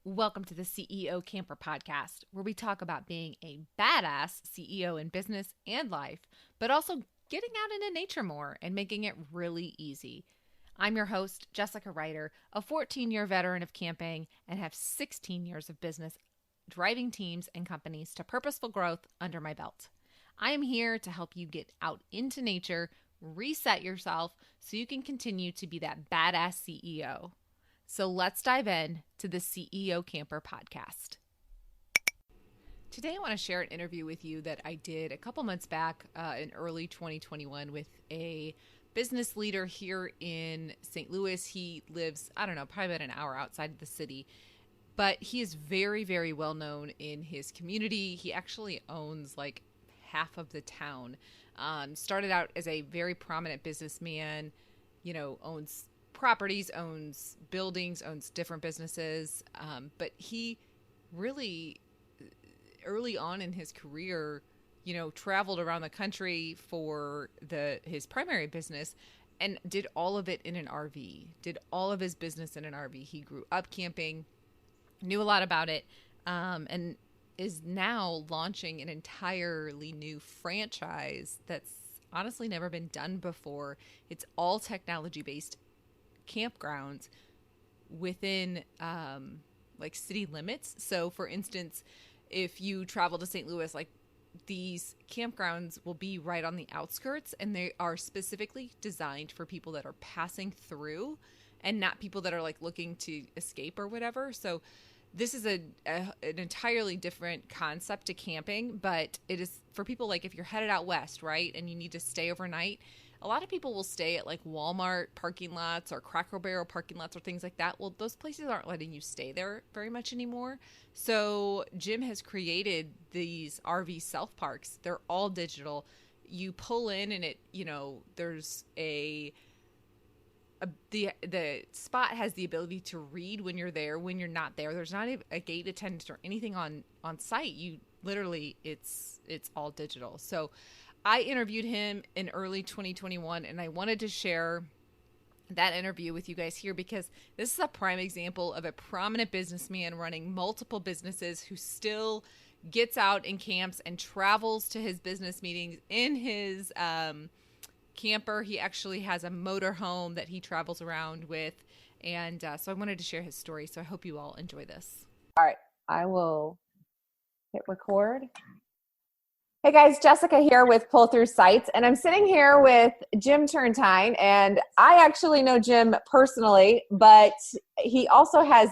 Welcome to the CEO Camper Podcast, where we talk about being a badass CEO in business and life, but also getting out into nature more and making it really easy. I'm your host, Jessica Ryder, a 14-year veteran of camping and have 16 years of business driving teams and companies to purposeful growth under my belt. I am here to help you get out into nature, reset yourself so you can continue to be that badass CEO. So let's dive in to the CEO Camper podcast. Today, I want to share an interview with you that I did a couple months back in early 2021 with a business leader here in St. Louis. He lives, probably about an hour outside of the city, but he is very, very well known in his community. He actually owns like half of the town. Started out as a very prominent businessman, owns properties, owns buildings, owns different businesses. But he really, early on in his career, traveled around the country for his primary business and did all of it in an RV, did all of his business in an RV. He grew up camping, knew a lot about it, and is now launching an entirely new franchise that's honestly never been done before. It's all technology based campgrounds within like city limits. So for instance, if you travel to St. Louis, like these campgrounds will be right on the outskirts, and they are specifically designed for people that are passing through and not people that are like looking to escape or whatever. So this is an entirely different concept to camping, but it is for people like if you're headed out west, right, and you need to stay overnight. A lot of people will stay at like Walmart parking lots or Cracker Barrel parking lots or things like that. Well, those places aren't letting you stay there very much anymore. So Jim has created these RV self parks. They're all digital. You pull in and there's the spot has the ability to read when you're there, when you're not there. There's not a gate attendant or anything on site. You literally, it's all digital. So I interviewed him in early 2021, and I wanted to share that interview with you guys here because this is a prime example of a prominent businessman running multiple businesses who still gets out and camps and travels to his business meetings in his camper. He actually has a motor home that he travels around with, and so I wanted to share his story. So I hope you all enjoy this. All right, I will hit record. Hey guys, Jessica here with Pull Through Sites, and I'm sitting here with Jim Turntine, and I actually know Jim personally, but he also has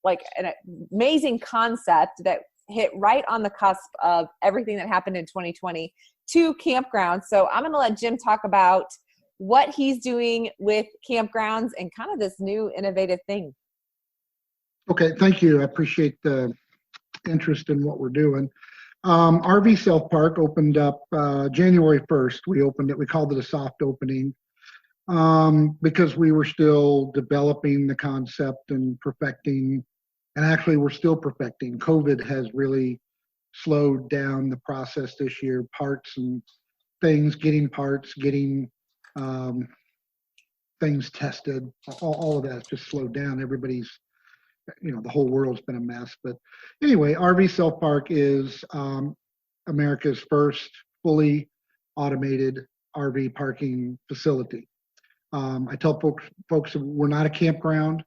like an amazing concept that hit right on the cusp of everything that happened in 2020 to campgrounds. So I'm going to let Jim talk about what he's doing with campgrounds and kind of this new innovative thing. Okay, thank you. I appreciate the interest in what we're doing. RV Self Park opened up January 1st. We opened it. We called it a soft opening because we were still developing the concept and perfecting. And actually, we're still perfecting. COVID has really slowed down the process this year. Parts and things, getting parts, getting things tested, all of that's just slowed down. Everybody's the whole world's been a mess. But anyway, RV Self Park is America's first fully automated RV parking facility. I tell folks we're not a campground.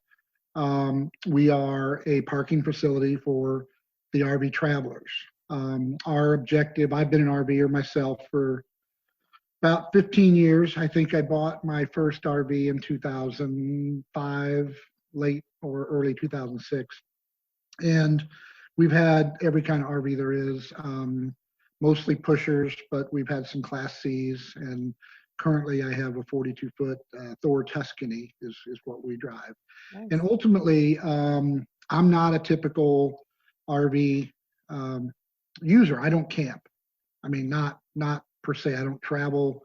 We are a parking facility for the RV travelers. Our objective, I've been an RVer myself for about 15 years. I think I bought my first RV in 2005, late or early 2006. And we've had every kind of RV there is, mostly pushers, but we've had some Class Cs. And currently I have a 42-foot Thor Tuscany is what we drive. Nice. And ultimately, I'm not a typical RV user. I don't camp. I mean, not per se. I don't travel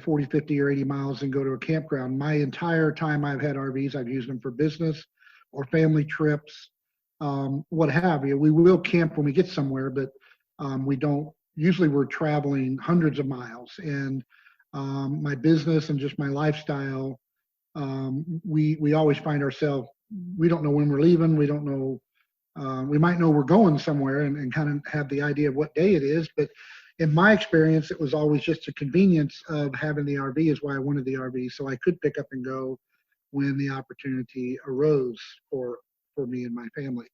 40, 50, or 80 miles and go to a campground. My entire time I've had RVs, I've used them for business or family trips, what have you. We will camp when we get somewhere, but we don't. Usually we're traveling hundreds of miles. And my business and just my lifestyle, we always find ourselves, we don't know when we're leaving. We don't know We might know we're going somewhere and kind of have the idea of what day it is, but in my experience, it was always just a convenience of having the RV is why I wanted the RV, so I could pick up and go when the opportunity arose for me and my family.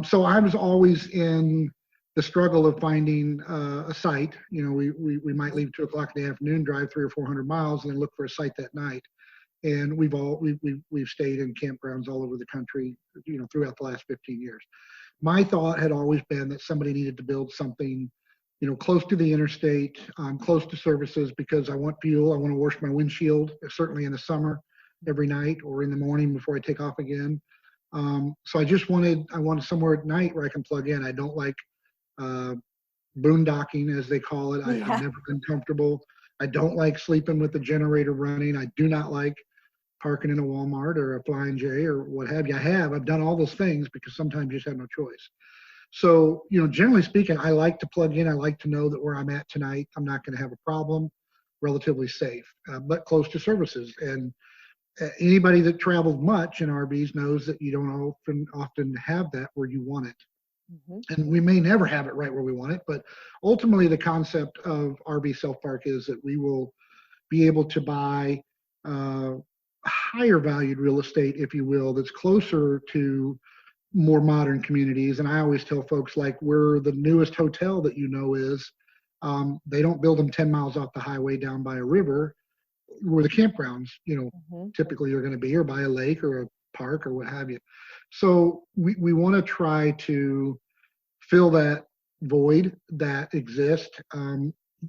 So I was always in the struggle of finding a site. You know, we might leave 2 o'clock in the afternoon, drive 300 or 400 miles, and then look for a site that night. And we've stayed in campgrounds all over the country, you know, throughout the last 15 years. My thought had always been that somebody needed to build something, you know, close to the interstate, close to services, because I want fuel. I want to wash my windshield, certainly in the summer, every night, or in the morning before I take off again. So I wanted somewhere at night where I can plug in. I don't like boondocking, as they call it. I've never been comfortable. I don't like sleeping with the generator running. I do not like parking in a Walmart or a Flying J or what have you. I've done all those things because sometimes you just have no choice. So, you know, generally speaking, I like to plug in. I like to know that where I'm at tonight, I'm not going to have a problem, relatively safe, but close to services. And anybody that travels much in RVs knows that you don't often have that where you want it. And we may never have it right where we want it, but ultimately the concept of RV self-park is that we will be able to buy higher valued real estate, if you will, that's closer to more modern communities. And I always tell folks, like, where the newest hotel that you know is, they don't build them 10 miles off the highway down by a river where the campgrounds, you know, typically are going to be, or by a lake or a park or what have you. So we want to try to fill that void that exists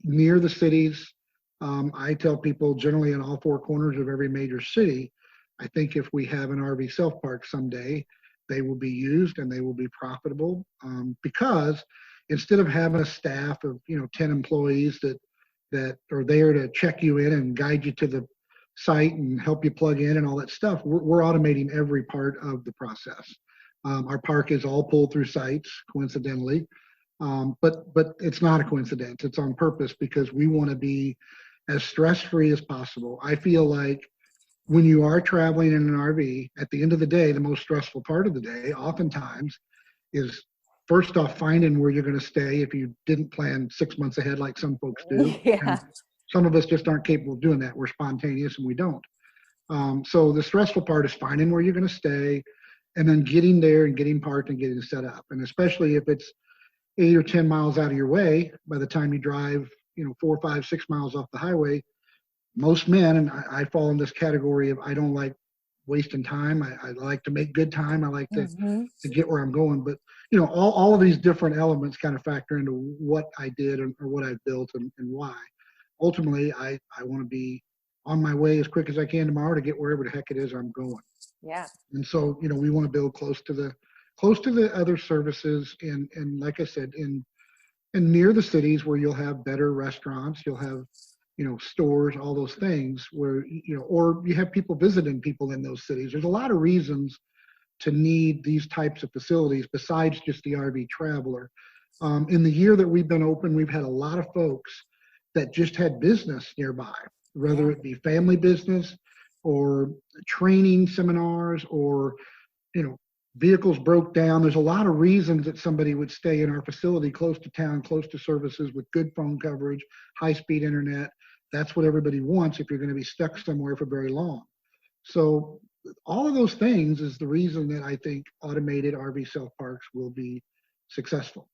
near the cities. I tell people generally in all four corners of every major city, I think if we have an RV self-park someday, they will be used and they will be profitable, because instead of having a staff of, you know, 10 employees that are there to check you in and guide you to the site and help you plug in and all that stuff, we're automating every part of the process. Our park is all pulled through sites, coincidentally, but it's not a coincidence. It's on purpose because we want to be as stress-free as possible. I feel like when you are traveling in an RV, at the end of the day, the most stressful part of the day, oftentimes, is first off finding where you're going to stay if you didn't plan 6 months ahead like some folks do. And some of us just aren't capable of doing that. We're spontaneous and we don't. So the stressful part is finding where you're going to stay and then getting there and getting parked and getting set up. And especially if it's 8 or 10 miles out of your way, by the time you drive, you know, 4, 5, 6 miles off the highway, most men, and I fall in this category of, I don't like wasting time. I like to make good time. I like to get where I'm going. But, you know, all of these different elements kind of factor into what I did or what I've built and why. Ultimately, I want to be on my way as quick as I can tomorrow to get wherever the heck it is I'm going. Yeah. And so, you know, we want to build close to the other services, and like I said, in near the cities where you'll have better restaurants, you'll have, you know, stores, all those things where, you know, or you have people visiting people in those cities. There's a lot of reasons to need these types of facilities besides just the RV traveler. In the year that we've been open, we've had a lot of folks that just had business nearby, whether it be family business or training seminars or, you know, vehicles broke down. There's a lot of reasons that somebody would stay in our facility close to town, close to services, with good phone coverage, high-speed internet. That's what everybody wants if you're going to be stuck somewhere for very long. So all of those things is the reason that I think automated RV self-parks will be successful.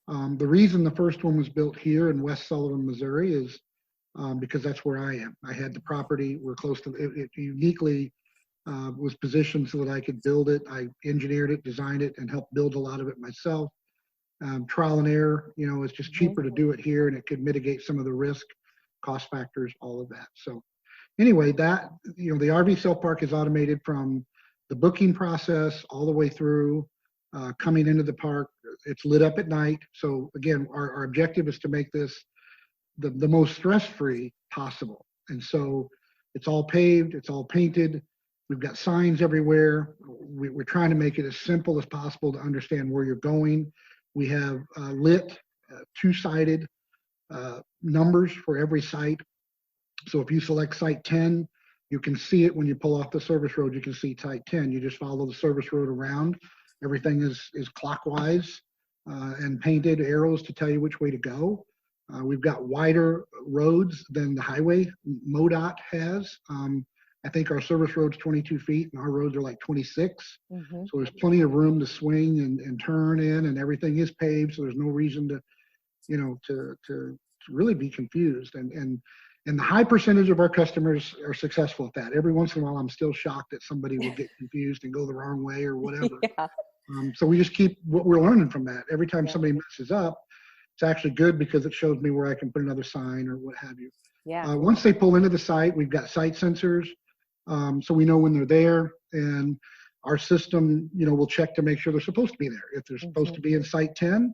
The reason the first one was built here in West Sullivan, Missouri is because that's where I am. I had the property. We're close to it. It uniquely was positioned so that I could build it. I engineered it, designed it, and helped build a lot of it myself. Trial and error, you know, it's just cheaper to do it here, and it could mitigate some of the risk, cost factors, all of that. So anyway, that, you know, the RV self park is automated from the booking process all the way through coming into the park. It's lit up at night. So again, our objective is to make this the most stress-free possible. And so it's all paved, it's all painted. We've got signs everywhere. We're trying to make it as simple as possible to understand where you're going. We have lit two-sided numbers for every site. So if you select site 10, you can see it when you pull off the service road. You can see site 10. You just follow the service road around Everything is clockwise and painted arrows to tell you which way to go. We've got wider roads than the highway MoDOT has. I think our service road's 22 feet and our roads are like 26. Mm-hmm. So there's plenty of room to swing and turn in, and everything is paved. So there's no reason to, to really be confused. And the high percentage of our customers are successful at that. Every once in a while, I'm still shocked that somebody will get confused and go the wrong way or whatever. Yeah. So we just keep what we're learning from that. Every time Yeah. somebody messes up, it's actually good because it shows me where I can put another sign or what have you. Yeah. Once they pull into the site, we've got site sensors. So we know when they're there, and our system, will check to make sure they're supposed to be there. If they're supposed to be in site 10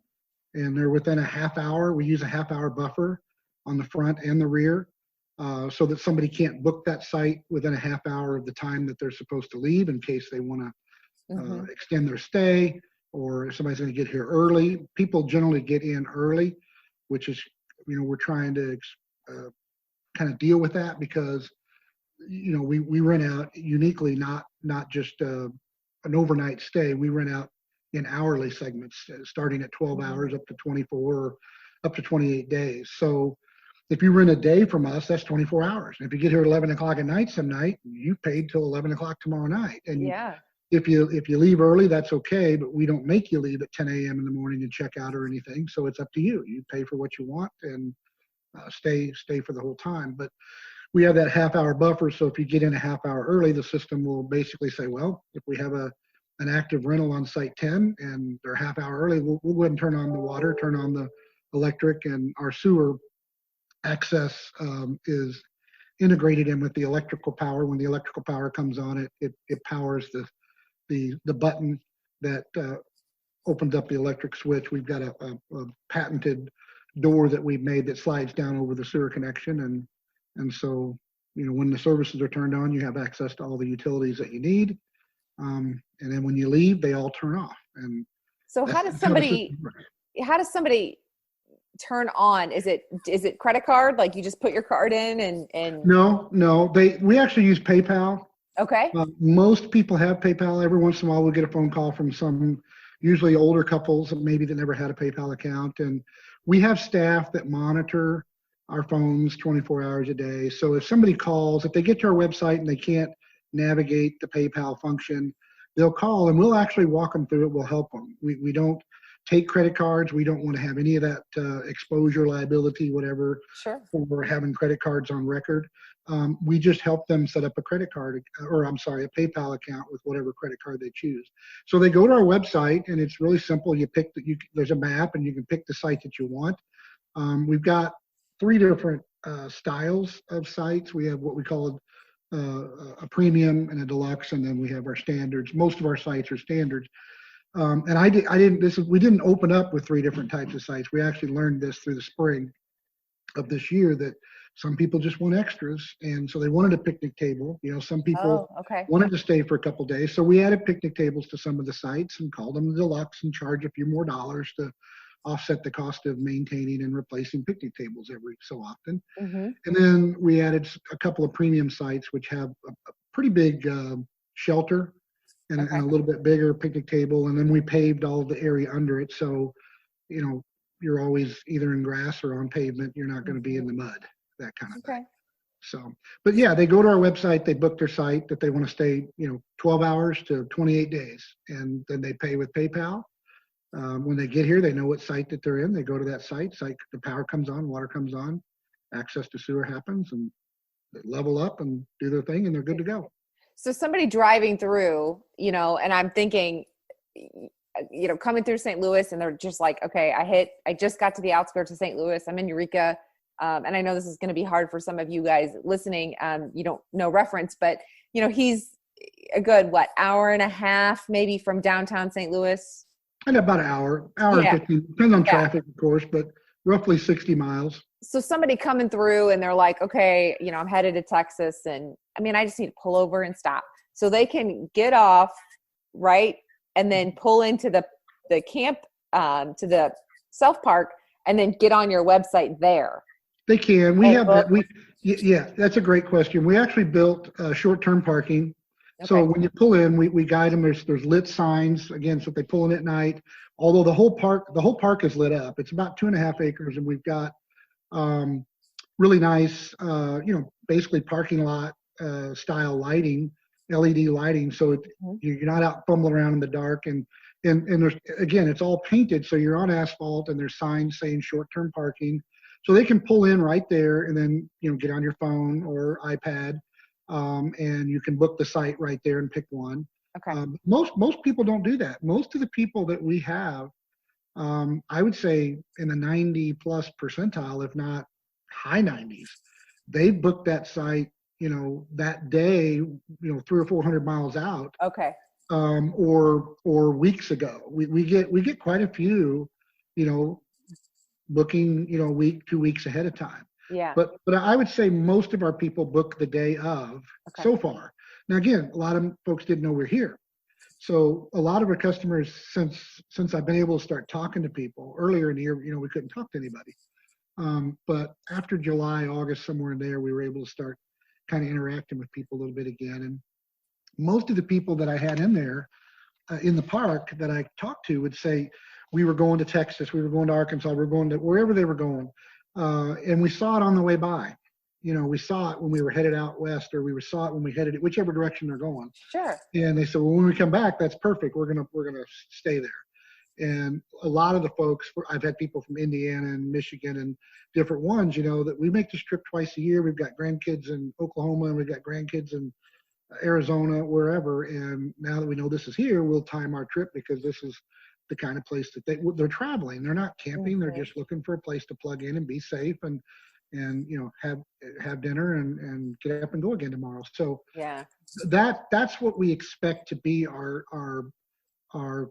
and they're within a half hour, we use a half-hour buffer on the front and the rear so that somebody can't book that site within a half hour of the time that they're supposed to leave in case they want to extend their stay, or if somebody's going to get here early. People generally get in early, which is, we're trying to kind of deal with that because we rent out uniquely, not just an overnight stay. We rent out in hourly segments, starting at 12 hours up to 24 or up to 28 days. So if you rent a day from us, that's 24 hours. And if you get here at 11 o'clock at night some night, you paid till 11 o'clock tomorrow night. And Yeah. if you leave early, that's okay, but we don't make you leave at 10 a.m. in the morning and check out or anything. So it's up to you. You pay for what you want and stay for the whole time. But we have that half-hour buffer, so if you get in a half hour early, the system will basically say, well, if we have an active rental on site 10 and they're half hour early, we'll go ahead and turn on the water, turn on the electric, and our sewer access is integrated in with the electrical power. When the electrical power comes on, it powers the button that opens up the electric switch. We've got a patented door that we've made that slides down over the sewer connection, and so, when the services are turned on, you have access to all the utilities that you need. And then when you leave, they all turn off. And so how does somebody turn on? Is it credit card? Like you just put your card in and No, we actually use PayPal. Okay. Most people have PayPal. Every once in a while, we'll get a phone call from some, usually older couples maybe that never had a PayPal account. And we have staff that monitor our phones 24 hours a day. So if somebody calls, if they get to our website and they can't navigate the PayPal function, they'll call and we'll actually walk them through it. We'll help them. We don't take credit cards. We don't want to have any of that exposure, liability, whatever, Sure. for having credit cards on record. We just help them set up a credit card, or I'm sorry, a PayPal account with whatever credit card they choose. So they go to our website and it's really simple. You pick there's a map and you can pick the site that you want. We've got 3 different styles of sites. We have what we call a premium and a deluxe, and then we have our standards. Most of our sites are standards. And we didn't open up with 3 different types of sites. We actually learned this through the spring of this year that some people just want extras, and so they wanted a picnic table. Some people wanted to stay for a couple days, so we added picnic tables to some of the sites and called them the deluxe and charge a few more dollars to offset the cost of maintaining and replacing picnic tables every so often. Mm-hmm. And then we added a couple of premium sites which have a pretty big shelter and a little bit bigger picnic table. And then we paved all of the area under it. So, you're always either in grass or on pavement. You're not going to be in the mud, that kind of thing. So, but yeah, they go to our website, they book their site that they want to stay, 12 hours to 28 days. And then they pay with PayPal. When they get here, they know what site that they're in. They go to that site, the power comes on, water comes on, access to sewer happens, and they level up and do their thing, and they're good to go. So somebody driving through, and I'm thinking, coming through St. Louis, and they're just like, okay, I just got to the outskirts of St. Louis. I'm in Eureka. And I know this is going to be hard for some of you guys listening. You don't know reference, but he's a good, hour and a half, maybe from downtown St. Louis. And about an hour and 15, depends on traffic, of course, but roughly 60 miles. So somebody coming through and they're like, okay, I'm headed to Texas, and I just need to pull over and stop. So they can get off, right? And then pull into the camp, to the self park, and then get on your website there. They can. We have that. Yeah, that's a great question. We actually built short-term parking So Okay. when you pull in, we guide them. There's lit signs again, so if they pull in at night. Although the whole park is lit up. It's about 2.5 acres, and we've got um, really nice, basically parking lot style lighting, LED lighting. So Mhm. you're not out fumbling around in the dark. And there's, again, it's all painted, so you're on asphalt, and there's signs saying short-term parking, so they can pull in right there, and then get on your phone or iPad, and you can book the site right there and pick one. Okay. Most people don't do that. Most of the people that we have, I would say in the 90 plus percentile, if not high 90s, they booked that site, that day, 300 or 400 miles out, Okay. or weeks ago. We get quite a few, you know, booking, a week, 2 weeks ahead of time. Yeah. But I would say most of our people book the day of Okay. so far. Now again, a lot of folks didn't know we're here. So a lot of our customers, since I've been able to start talking to people earlier in the year, we couldn't talk to anybody. But after July, August, somewhere in there, we were able to start kind of interacting with people a little bit again. And most of the people that I had in there in the park that I talked to would say, we were going to Texas, we were going to Arkansas, we were going to wherever they were going. And we saw it on the way by. We saw it when we were headed out west, or we saw it when we headed whichever direction they're going. Sure. And they said, well, when we come back, that's perfect. We're gonna stay there. And a lot of the folks, I've had people from Indiana and Michigan and different ones, that we make this trip twice a year. We've got grandkids in Oklahoma, and we've got grandkids in Arizona, wherever. And now that we know this is here, we'll time our trip, because this is the kind of place that they're traveling. They're not camping. They're just looking for a place to plug in and be safe, and have dinner and get up and go again tomorrow. So Yeah. that's what we expect to be our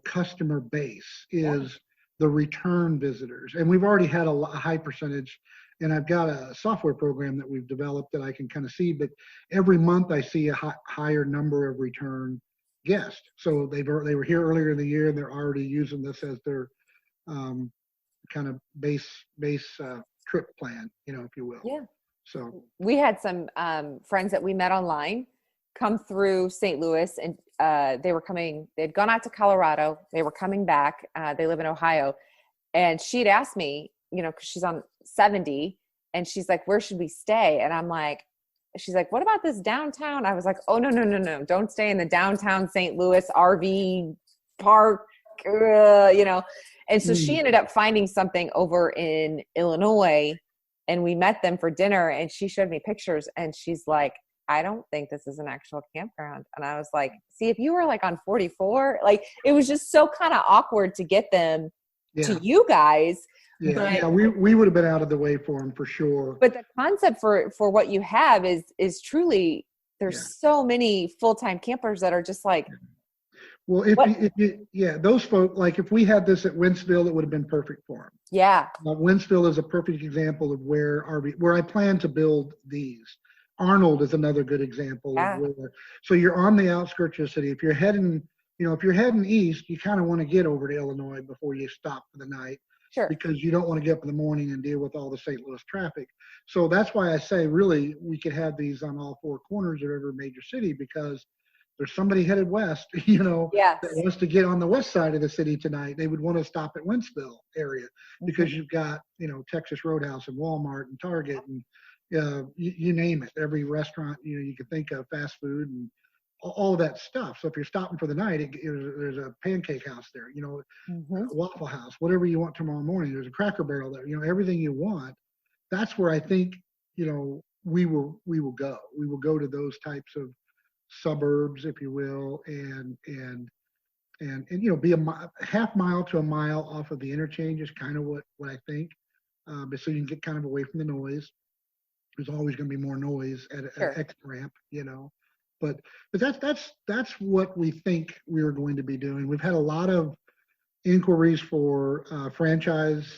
customer base, is the return visitors. And we've already had a high percentage, and I've got a software program that we've developed that I can kind of see, but every month I see a higher number of return guests. So they were here earlier in the year, and they're already using this as their kind of base trip plan, if you will. Yeah. So We had some friends that we met online come through St. Louis, and they'd gone out to Colorado. They were coming back. They live in Ohio. And she'd asked me, because she's on 70, and she's like, where should we stay? And I'm like, she's like, what about this downtown? I was like, oh, no. Don't stay in the downtown St. Louis RV park, And so she ended up finding something over in Illinois, and we met them for dinner, and she showed me pictures, and she's like, I don't think this is an actual campground. And I was like, see, if you were like on 44, like it was just so kind of awkward to get them to you guys. Yeah, we would have been out of the way for them for sure. But the concept for what you have is truly, there's so many full-time campers that are just like, well, those folks, like if we had this at Wentzville, it would have been perfect for them. Yeah. Wentzville is a perfect example of where I plan to build these. Arnold is another good example of where. So you're on the outskirts of the city. If you're heading east, you kind of want to get over to Illinois before you stop for the night. Sure. Because you don't want to get up in the morning and deal with all the St. Louis traffic. So that's why I say really we could have these on all four corners of every major city, because there's somebody headed west, that wants to get on the west side of the city tonight. They would want to stop at Wentzville area, because you've got, Texas Roadhouse and Walmart and Target and you name it, every restaurant, you could think of, fast food and all of that stuff. So if you're stopping for the night, there's a pancake house there, a Waffle House, whatever you want tomorrow morning. There's a Cracker Barrel there, everything you want. That's where I think, we will go. We will go to those types of suburbs, if you will, and be a half mile to a mile off of the interchange is kind of what I think. But so you can get kind of away from the noise. There's always going to be more noise at an exit ramp, But that's what we think we're going to be doing. We've had a lot of inquiries for franchise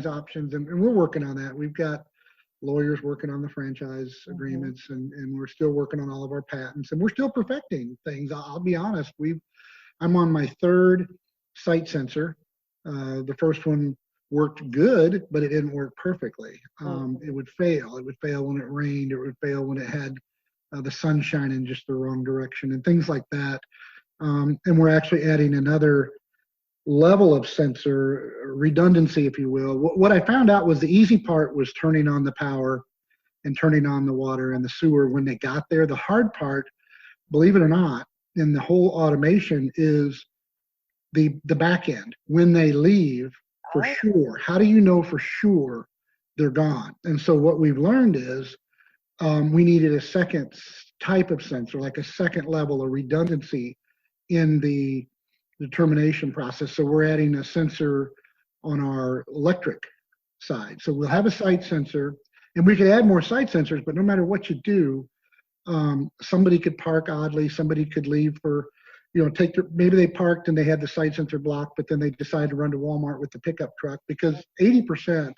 options, and we're working on that. We've got lawyers working on the franchise agreements, and we're still working on all of our patents, and we're still perfecting things. I'll be honest. I'm on my third site sensor. The first one worked good, but it didn't work perfectly. It would fail. It would fail when it rained. It would fail when it had the sun shining just the wrong direction and things like that. And we're actually adding another level of sensor redundancy, if you will. What I found out was the easy part was turning on the power and turning on the water and the sewer when they got there. The hard part, believe it or not, in the whole automation is the back end when they leave for sure. How do you know for sure they're gone? And so what we've learned is we needed a second type of sensor, like a second level of redundancy in the determination process. So we're adding a sensor on our electric side. So we'll have a site sensor, and we could add more site sensors, but no matter what you do, somebody could park oddly, somebody could leave for, maybe they parked and they had the site sensor blocked, but then they decided to run to Walmart with the pickup truck, because 80%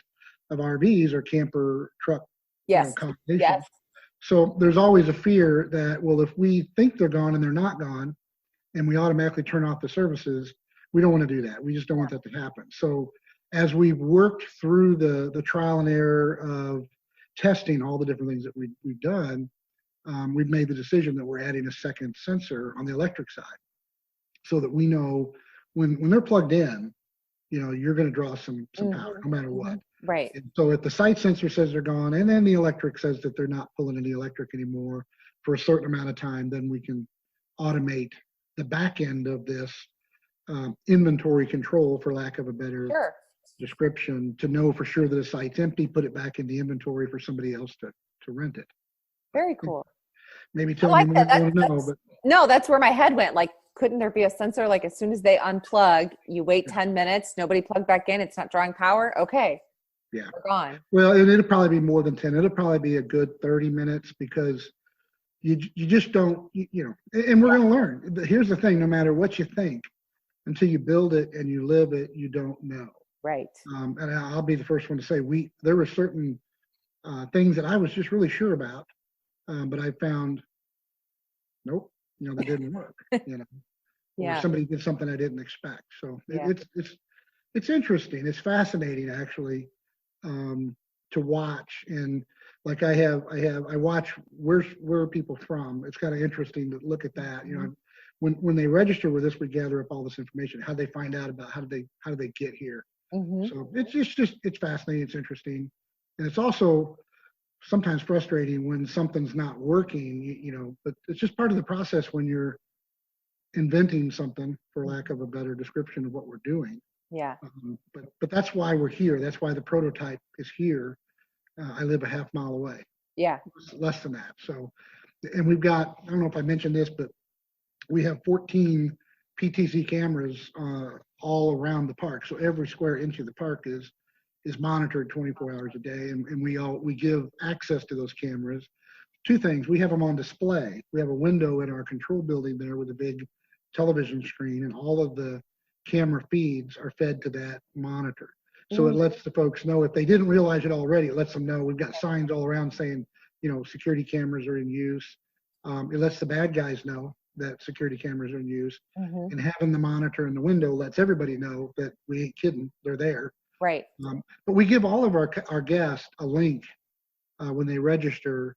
of RVs are camper truck combinations. Yes. So there's always a fear that, well, if we think they're gone and they're not gone, and we automatically turn off the services, we don't want to do that. We just don't want that to happen. So as we've worked through the trial and error of testing all the different things that we've done, we've made the decision that we're adding a second sensor on the electric side, so that we know when they're plugged in, you're going to draw some power no matter what. Right. And so if the site sensor says they're gone, and then the electric says that they're not pulling any electric anymore for a certain amount of time, then we can automate the back end of this inventory control, for lack of a better description, to know for sure that a site's empty, put it back into inventory for somebody else to rent it. Very cool. Maybe tell me more you want to know. But no, that's where my head went. Like, couldn't there be a sensor, like as soon as they unplug, you wait 10 minutes, nobody plugged back in, it's not drawing power? Okay. Yeah. We're gone. Well, and it'll probably be more than 10. It'll probably be a good 30 minutes, because you just don't, and we're going to learn. Here's the thing, no matter what you think, until you build it and you live it, you don't know. Right. And I'll be the first one to say, there were certain things that I was just really sure about, but I found, nope, that didn't work, or somebody did something I didn't expect. So it's interesting. It's fascinating, actually, to watch. And like I watch where are people from. It's kind of interesting to look at that. When they register with us, we gather up all this information. How they find out about how do they get here. So it's fascinating. It's interesting, and it's also sometimes frustrating when something's not working. But it's just part of the process when you're inventing something, for lack of a better description of what we're doing. Yeah. But that's why we're here. That's why the prototype is here. I live a half mile away. Yeah. Less than that. So, and we've got, I don't know if I mentioned this, but we have 14 PTZ cameras all around the park. So every square inch of the park is monitored 24 hours a day. And we give access to those cameras. Two things. We have them on display. We have a window in our control building there with a big television screen, and all of the camera feeds are fed to that monitor. So it lets the folks know, if they didn't realize it already, it lets them know. We've got signs all around saying, security cameras are in use. It lets the bad guys know that security cameras are in use. And having the monitor in the window lets everybody know that we ain't kidding, they're there. Right. But we give all of our guests a link when they register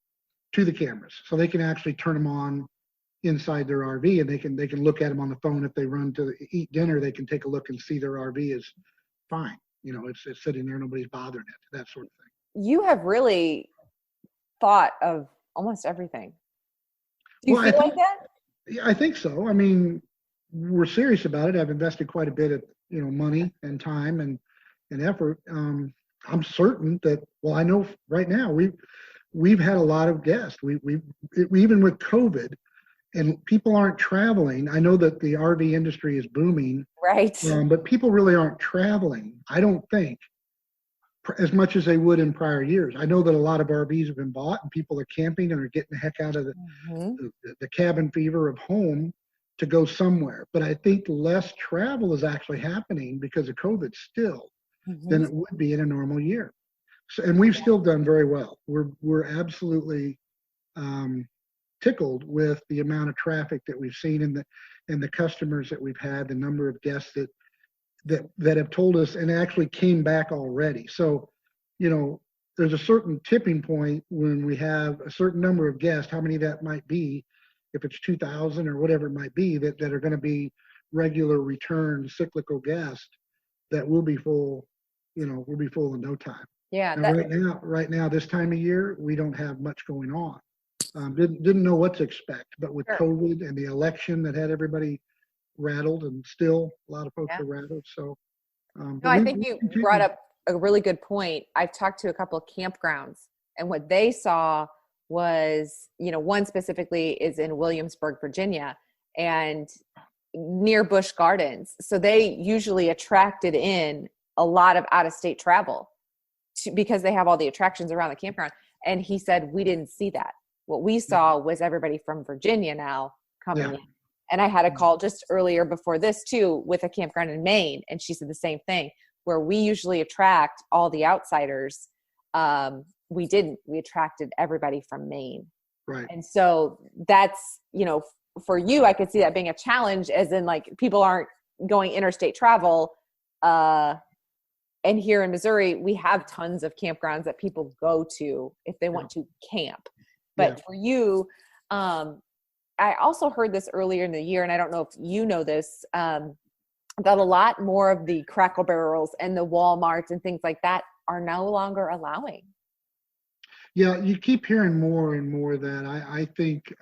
to the cameras, so they can actually turn them on inside their RV, and they can look at them on the phone. If they run to eat dinner, they can take a look and see their RV is fine. It's sitting there, nobody's bothering it, that sort of thing. You have really thought of almost everything. Do you feel like that? Yeah, I think so. I mean, we're serious about it. I've invested quite a bit of money and time and effort. I'm certain that, I know right now we've had a lot of guests. We even with COVID, and people aren't traveling. I know that the RV industry is booming, right? But people really aren't traveling, I don't think, as much as they would in prior years. I know that a lot of RVs have been bought, and people are camping and are getting the heck out of the cabin fever of home to go somewhere. But I think less travel is actually happening because of COVID still than it would be in a normal year. So, and we've still done very well. We're absolutely tickled with the amount of traffic that we've seen, and the customers that we've had, the number of guests that have told us and actually came back already. So, there's a certain tipping point when we have a certain number of guests, how many that might be, if it's 2,000 or whatever it might be, that are going to be regular return cyclical guests, that will be full, we'll be full in no time. Yeah. Now, right now, this time of year, we don't have much going on. Didn't know what to expect, but with Sure. COVID and the election that had everybody rattled, and still a lot of folks Yeah. are rattled. So, No, I think you brought up a really good point. I've talked to a couple of campgrounds, and what they saw was, one specifically is in Williamsburg, Virginia, and near Busch Gardens. So they usually attracted in a lot of out-of-state travel because they have all the attractions around the campground. And he said, we didn't see that. What we saw was everybody from Virginia now coming in. And I had a call just earlier before this too with a campground in Maine. And she said the same thing, where we usually attract all the outsiders. We didn't. We attracted everybody from Maine. Right. And so that's, for you, I could see that being a challenge, as in like people aren't going interstate travel. And here in Missouri, we have tons of campgrounds that people go to if they want to camp. But for you, I also heard this earlier in the year, and I don't know if you know this, that a lot more of the Crackle Barrels and the Walmarts and things like that are no longer allowing. Yeah, you keep hearing more and more of that. I think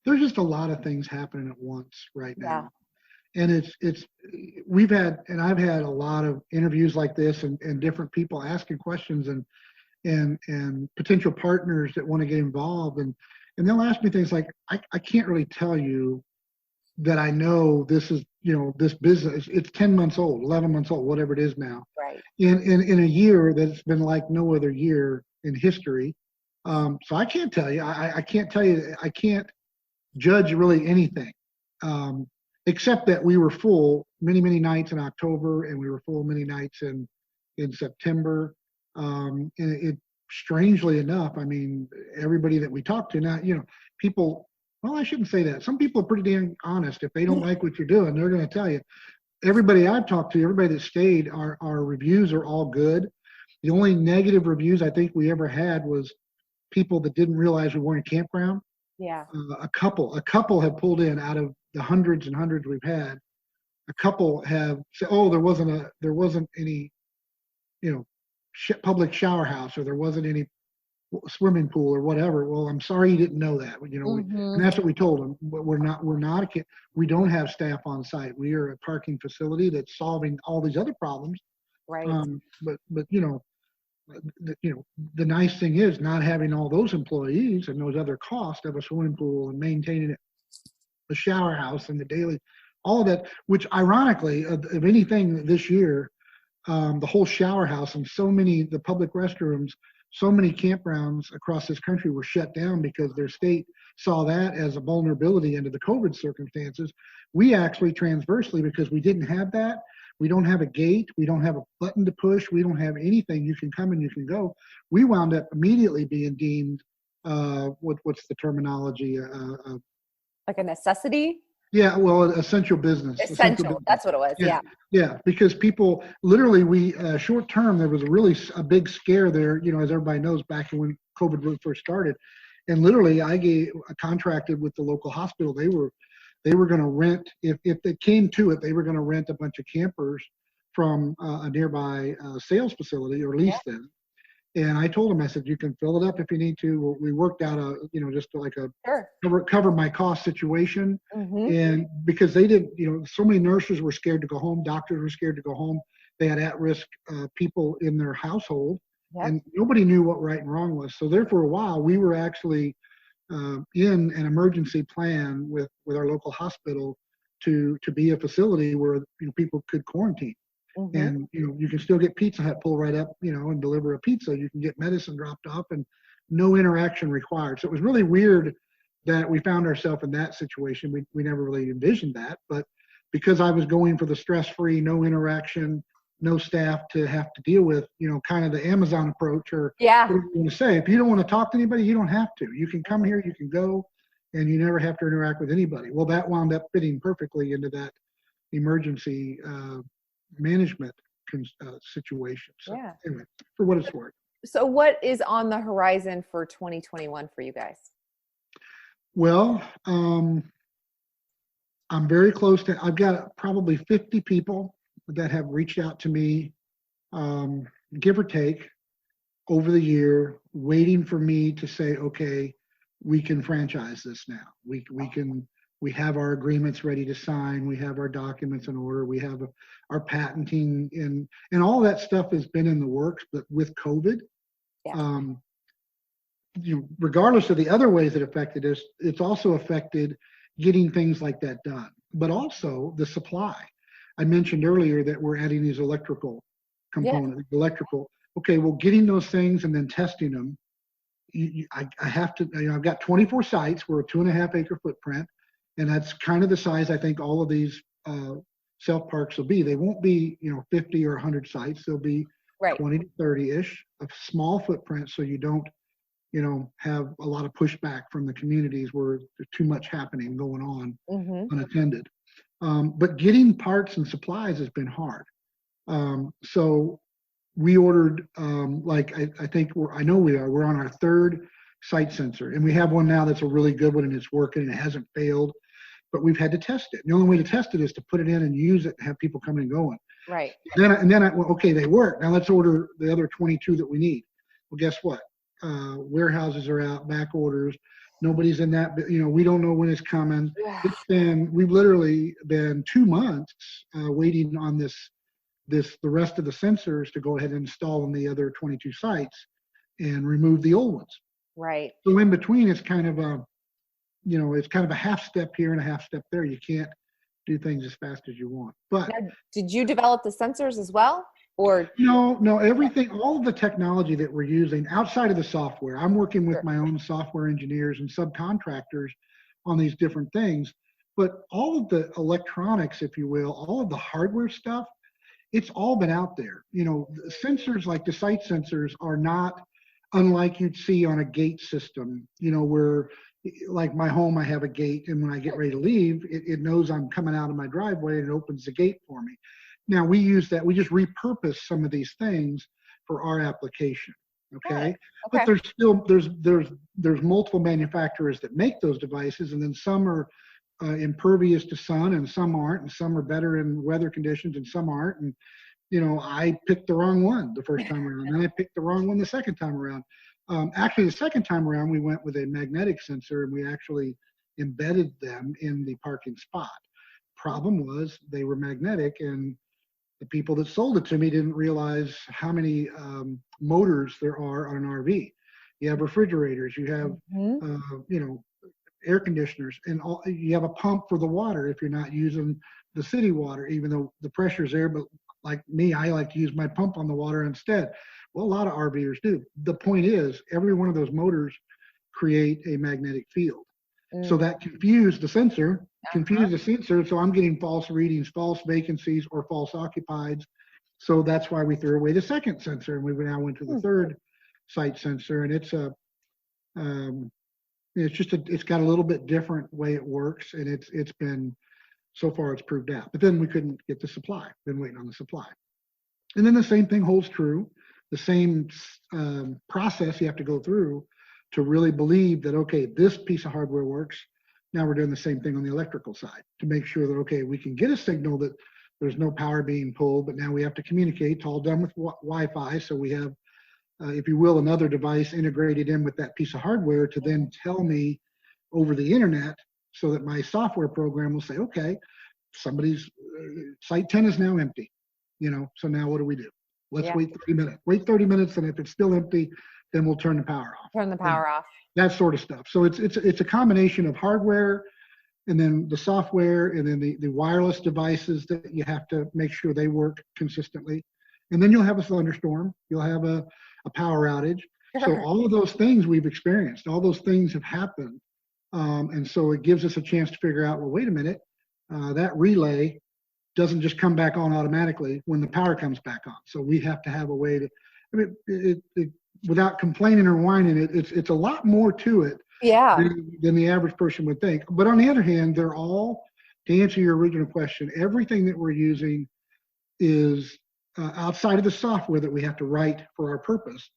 there's just a lot of things happening at once right now. And I've had a lot of interviews like this, and different people asking questions, and potential partners that want to get involved, and they'll ask me things like, I can't really tell you that I know this is, this business, it's 10 months old, 11 months old, whatever it is now. Right. In a year that's been like no other year in history. So I can't tell you, I can't tell you, I can't judge really anything, except that we were full many nights in October, and we were full many nights in September. And it, strangely enough, I mean, everybody that we talk to now, people, well, I shouldn't say that. Some people are pretty damn honest. If they don't like what you're doing, they're going to tell you. Everybody I've talked to, everybody that stayed, our reviews are all good. The only negative reviews I think we ever had was people that didn't realize we weren't a campground. Yeah. A couple have pulled in out of the hundreds and hundreds we've had. A couple have said, "Oh, there wasn't any, public shower house, or there wasn't any swimming pool or whatever." Well, I'm sorry you didn't know that. And that's what we told them. But we don't have staff on site. We are a parking facility that's solving all these other problems. Right. But the nice thing is not having all those employees and those other costs of a swimming pool and maintaining it, the shower house and the daily, all of that, which ironically, of anything this year, the whole shower house and the public restrooms, so many campgrounds across this country were shut down because their state saw that as a vulnerability into the COVID circumstances. We actually transversely, because we didn't have that, we don't have a gate, we don't have a button to push, we don't have anything. You can come and you can go. We wound up immediately being deemed, what's the terminology? Like a necessity? Yeah, well, essential business. Essential. Business. That's what it was. Yeah. Yeah, because people literally, short term, there was a big scare there, as everybody knows, back when COVID really first started. And literally, I contracted with the local hospital. They were going to rent, if it came to it, they were going to rent a bunch of campers from a nearby sales facility, or lease them. And I told them, I said, you can fill it up if you need to. We worked out just like a cover my cost situation. And because they didn't, so many nurses were scared to go home. Doctors were scared to go home. They had at-risk people in their household, and nobody knew what right and wrong was. So there for a while, we were actually in an emergency plan with our local hospital to be a facility where people could quarantine. And you can still get Pizza Hut pull right up, and deliver a pizza. You can get medicine dropped off, and no interaction required. So it was really weird that we found ourselves in that situation. We never really envisioned that, but because I was going for the stress-free, no interaction, no staff to have to deal with, kind of the Amazon approach, or what do you want to say? If you don't want to talk to anybody, you don't have to. You can come here, you can go, and you never have to interact with anybody. Well, that wound up fitting perfectly into that emergency management situation. So anyway, for what it's worth. So what is on the horizon for 2021 for you guys? Well, I'm very close to, I've got probably 50 people that have reached out to me, give or take, over the year, waiting for me to say, okay, we can franchise this now. We have our agreements ready to sign. We have our documents in order. We have our patenting and all that stuff has been in the works. But with COVID, Yeah. Regardless of the other ways it affected us, it's also affected getting things like that done. But also the supply. I mentioned earlier that we're adding these electrical components, electrical. Okay, well, getting those things and then testing them. I have to, I've got 24 sites. We're a 2.5 acre footprint. And that's kind of the size I think all of these self parks will be. They won't be, 50 or 100 sites. They'll be Right. 20 to 30-ish, a small footprint so you don't, have a lot of pushback from the communities where there's too much happening going on unattended. But getting parts and supplies has been hard. So we ordered, I think we're on our third site sensor, and we have one now that's a really good one and it's working and it hasn't failed, but we've had to test it. The only way to test it is to put it in and use it and have people coming and going. Right. Okay, they work. Now let's order the other 22 that we need. Well, guess what? Warehouses are out, back orders. Nobody's in that, we don't know when it's coming. We've literally been 2 months waiting on the rest of the sensors to go ahead and install in the other 22 sites and remove the old ones. Right. So in between, it's kind of a half step here and a half step there. You can't do things as fast as you want. But now, did you develop the sensors as well? Or no, everything, all of the technology that we're using outside of the software, I'm working with my own software engineers and subcontractors on these different things. But all of the electronics, if you will, all of the hardware stuff, it's all been out there. Sensors like the site sensors are not unlike you'd see on a gate system, where like my home, I have a gate, and when I get ready to leave, it knows I'm coming out of my driveway and it opens the gate for me. Now we use that, we just repurpose some of these things for our application. Okay. But there's multiple manufacturers that make those devices, and then some are impervious to sun and some aren't, and some are better in weather conditions and some aren't. And I picked the wrong one the first time around, and I picked the wrong one the second time around. Actually, the second time around, we went with a magnetic sensor, and we actually embedded them in the parking spot. Problem was they were magnetic, and the people that sold it to me didn't realize how many motors there are on an RV. You have refrigerators, you have, air conditioners, and you have a pump for the water if you're not using the city water, even though the pressure's there. But like me, I like to use my pump on the water instead. Well, a lot of RVers do. The point is, every one of those motors create a magnetic field. So that confused the sensor, so I'm getting false readings, false vacancies, or false occupieds. So that's why we threw away the second sensor, and we now went to the third site sensor, and it's got a little bit different way it works, and it's been, so far it's proved out. But then we couldn't get the supply, been waiting on the supply. And then the same thing holds true, the same process you have to go through to really believe that, okay, this piece of hardware works. Now we're doing the same thing on the electrical side to make sure that, okay, we can get a signal that there's no power being pulled, but now we have to communicate. It's all done with Wi-Fi. So we have, if you will, another device integrated in with that piece of hardware to then tell me over the internet, so that my software program will say, okay, somebody's site 10 is now empty. So now what do we do? Let's wait 30 minutes. Wait 30 minutes, and if it's still empty, then we'll turn the power off. Turn the power off. That sort of stuff. So it's a combination of hardware, and then the software, and then the wireless devices that you have to make sure they work consistently. And then you'll have a thunderstorm. You'll have a power outage. So all of those things we've experienced, all those things have happened. And so it gives us a chance to figure out, well, wait a minute, that relay doesn't just come back on automatically when the power comes back on. So we have to have a way to, without complaining or whining, it's a lot more to it than the average person would think. But on the other hand, they're all, to answer your original question, everything that we're using is outside of the software that we have to write for our purpose.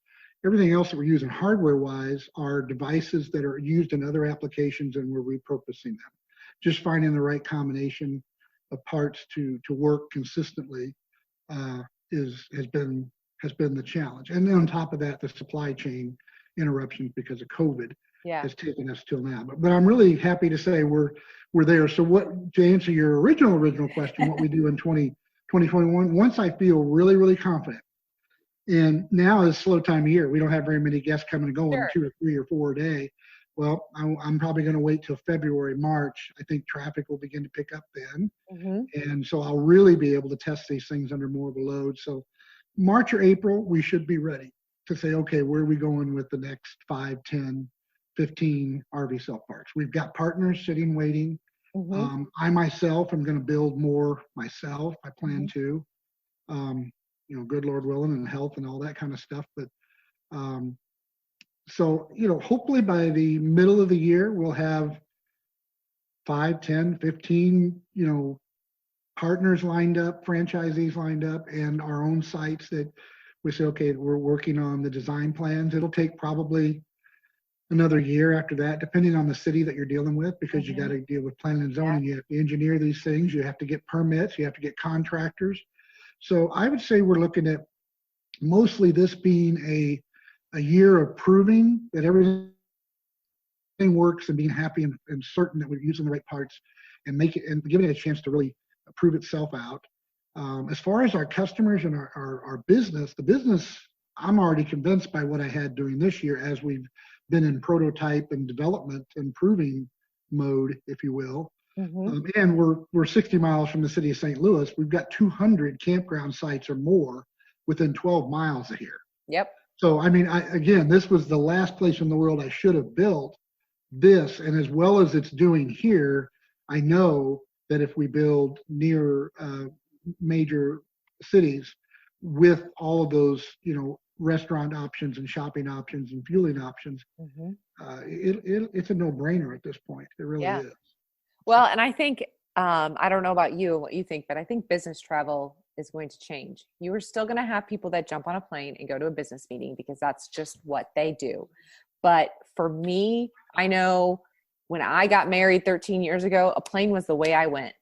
everything else that we're using hardware-wise are devices that are used in other applications, and we're repurposing them. Just finding the right combination of parts to work consistently has been the challenge. And then on top of that, the supply chain interruptions because of COVID has taken us till now. But I'm really happy to say we're there. So to answer your original question, what we do in 2021, once I feel really, really confident, and now is a slow time of year. We don't have very many guests coming and going, Sure. 2 or 3 or 4 a day. Well, I'm probably going to wait till February, March. I think traffic will begin to pick up then. And so I'll really be able to test these things under more of a load. So March or April, we should be ready to say, okay, where are we going with the next 5, 10, 15 RV self-parks? We've got partners sitting, waiting. I myself am going to build more myself. I plan to, good Lord willing, and health and all that kind of stuff. But so, hopefully by the middle of the year, we'll have 5, 10, 15, partners lined up, franchisees lined up, and our own sites that we say, okay, we're working on the design plans. It'll take probably another year after that, depending on the city that you're dealing with, because you got to deal with planning and zoning. You have to engineer these things. You have to get permits. You have to get contractors. So I would say we're looking at mostly this being a year of proving that everything works and being happy and certain that we're using the right parts and make it and giving it a chance to really prove itself out. As far as our customers and our business, the business, I'm already convinced by what I had during this year as we've been in prototype and development and proving mode, if you will. And we're 60 miles from the city of St. Louis. We've got 200 campground sites or more within 12 miles of here. Yep. So, I mean, again, this was the last place in the world I should have built this. And as well as it's doing here, I know that if we build near major cities with all of those, restaurant options and shopping options and fueling options, it's a no-brainer at this point. It really is. Well, and I think, I don't know about you and what you think, but I think business travel is going to change. You are still going to have people that jump on a plane and go to a business meeting because that's just what they do. But for me, I know when I got married 13 years ago, a plane was the way I went.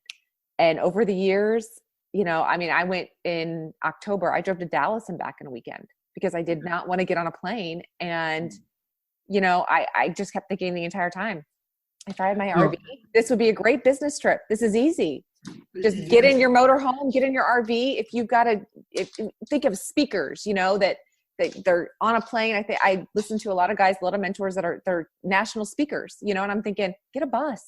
And over the years, I went in October, I drove to Dallas and back in a weekend because I did not want to get on a plane. And, I just kept thinking the entire time, if I had my RV, this would be a great business trip. This is easy. Just get in your motor home, get in your RV. If you've got think of speakers, that they're on a plane. I listen to a lot of guys, a lot of mentors that they're national speakers, and I'm thinking, get a bus.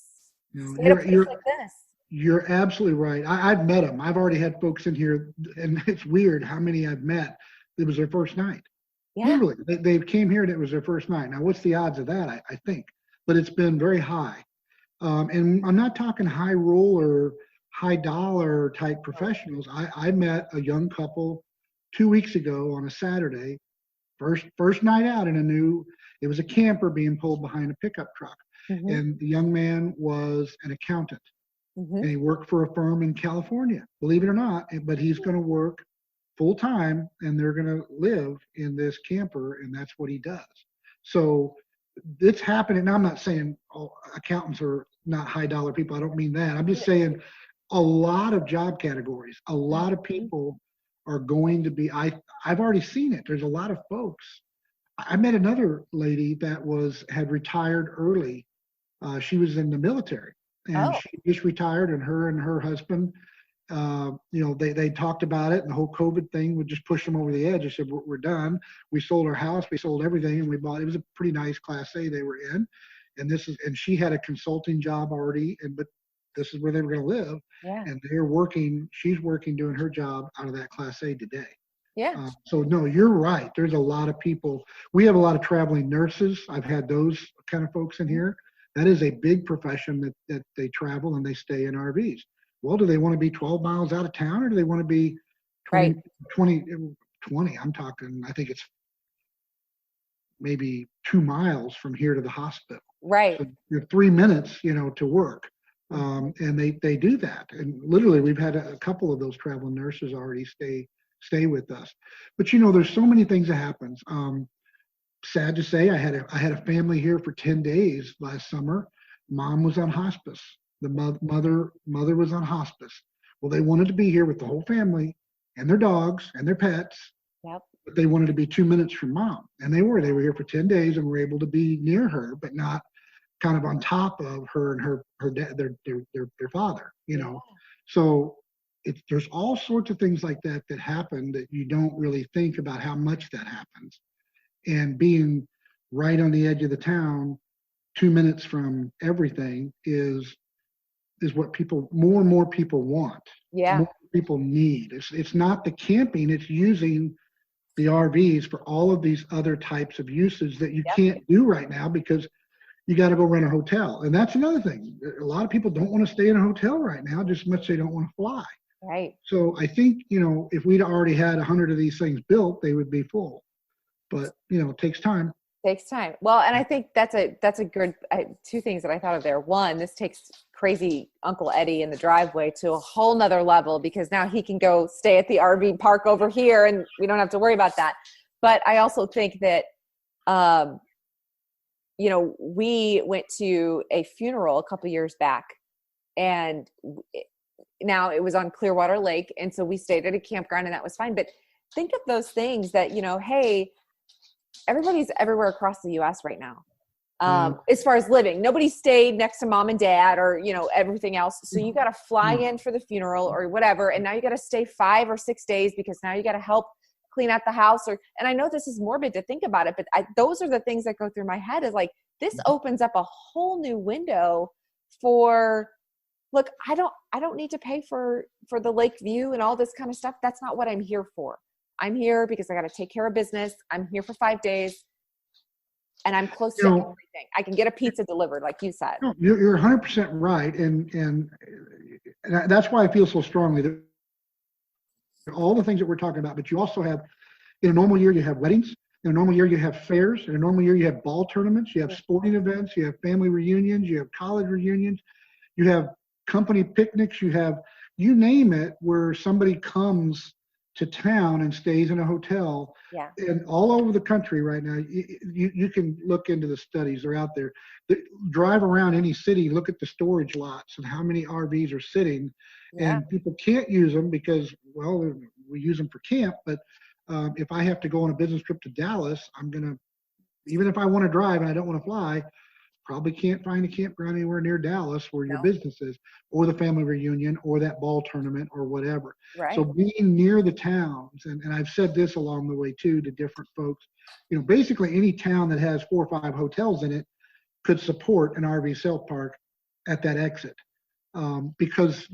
Stay at a place like this. You're absolutely right. I've met them. I've already had folks in here, and it's weird how many I've met. It was their first night. Yeah. Literally, they came here and it was their first night. Now, what's the odds of that? I think, but it's been very high. And I'm not talking high roller, high dollar type professionals. I met a young couple 2 weeks ago on a Saturday, first night out it was a camper being pulled behind a pickup truck. And the young man was an accountant. And he worked for a firm in California, believe it or not, but he's going to work full time and they're going to live in this camper, and that's what he does. So it's happening. Now, I'm not saying accountants are not high dollar people. I don't mean that. I'm just saying a lot of job categories, a lot of people are going to be, I've already seen it. There's a lot of folks. I met another lady that had retired early. She was in the military. And she just retired, and her husband, they talked about it, and the whole COVID thing would just push them over the edge. They said, we're done. We sold our house, we sold everything, and we bought, it was a pretty nice Class A they were in. And she had a consulting job already, but this is where they were going to live. Yeah. And she's working doing her job out of that Class A today. Yeah. So no, you're right. There's a lot of people. We have a lot of traveling nurses. I've had those kind of folks in here. That is a big profession that they travel and they stay in RVs. Well, do they want to be 12 miles out of town, or do they want to be 20, I'm talking, I think it's maybe 2 miles from here to the hospital. Right. So you're 3 minutes, to work. And they do that. And literally we've had a couple of those traveling nurses already stay with us. But there's so many things that happens. sad to say, I had a family here for 10 days last summer. Mom was on hospice. The mother was on hospice. Well, they wanted to be here with the whole family and their dogs and their pets, Yep. but they wanted to be 2 minutes from mom. And they were here for 10 days and were able to be near her, but not kind of on top of her and her dad, their father, you know. So there's all sorts of things like that that happen that you don't really think about how much that happens. And being right on the edge of the town, 2 minutes from everything is what people, more and more people want. Yeah. More people need. It's not the camping, it's using the RVs for all of these other types of uses that you can't do right now because you got to go rent a hotel. And that's another thing. A lot of people don't want to stay in a hotel right now, just as much as they don't want to fly. Right. So I think, if we'd already had 100 of these things built, they would be full. But, it takes time. Takes time. Well, and I think that's a good, two things that I thought of there. One, this takes crazy Uncle Eddie in the driveway to a whole nother level because now he can go stay at the RV park over here and we don't have to worry about that. But I also think that, we went to a funeral a couple years back and now it was on Clearwater Lake. And so we stayed at a campground and that was fine. But think of those things that, hey, everybody's everywhere across the US right now. As far as living, nobody stayed next to mom and dad or, everything else. So you got to fly in for the funeral or whatever. And now you got to stay 5 or 6 days because now you got to help clean out the house and I know this is morbid to think about it, but those are the things that go through my head is like, this opens up a whole new window for, look, I don't need to pay for the lake view and all this kind of stuff. That's not what I'm here for. I'm here because I got to take care of business. I'm here for 5 days and I'm close to everything. I can get a pizza delivered, like you said. No, you're 100% right. And that's why I feel so strongly that all the things that we're talking about, but you also have, in a normal year, you have weddings. In a normal year, you have fairs. In a normal year, you have ball tournaments. You have sporting events. You have family reunions. You have college reunions. You have company picnics. You name it, where somebody comes to town and stays in a hotel. Yeah. And all over the country right now, you can look into the studies. They're out there. Drive around any city, look at the storage lots and how many RVs are sitting. Yeah. And people can't use them because, well, we use them for camp. But if I have to go on a business trip to Dallas, even if I want to drive and I don't want to fly, probably can't find a campground anywhere near Dallas where your business is, or the family reunion, or that ball tournament, or whatever. Right. So being near the towns, and I've said this along the way too to different folks, basically any town that has 4 or 5 hotels in it could support an RV sale park at that exit. Because,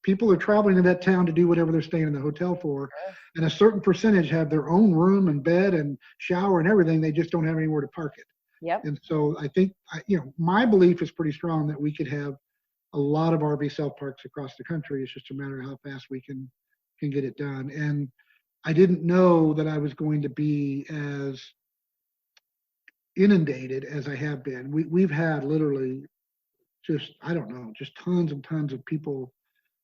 people are traveling to that town to do whatever they're staying in the hotel for. And a certain percentage have their own room and bed and shower and everything. They just don't have anywhere to park it. Yep. And so I think, my belief is pretty strong that we could have a lot of RV sale parks across the country. It's just a matter of how fast we can get it done. And I didn't know that I was going to be as inundated as I have been. We've had literally just tons and tons of people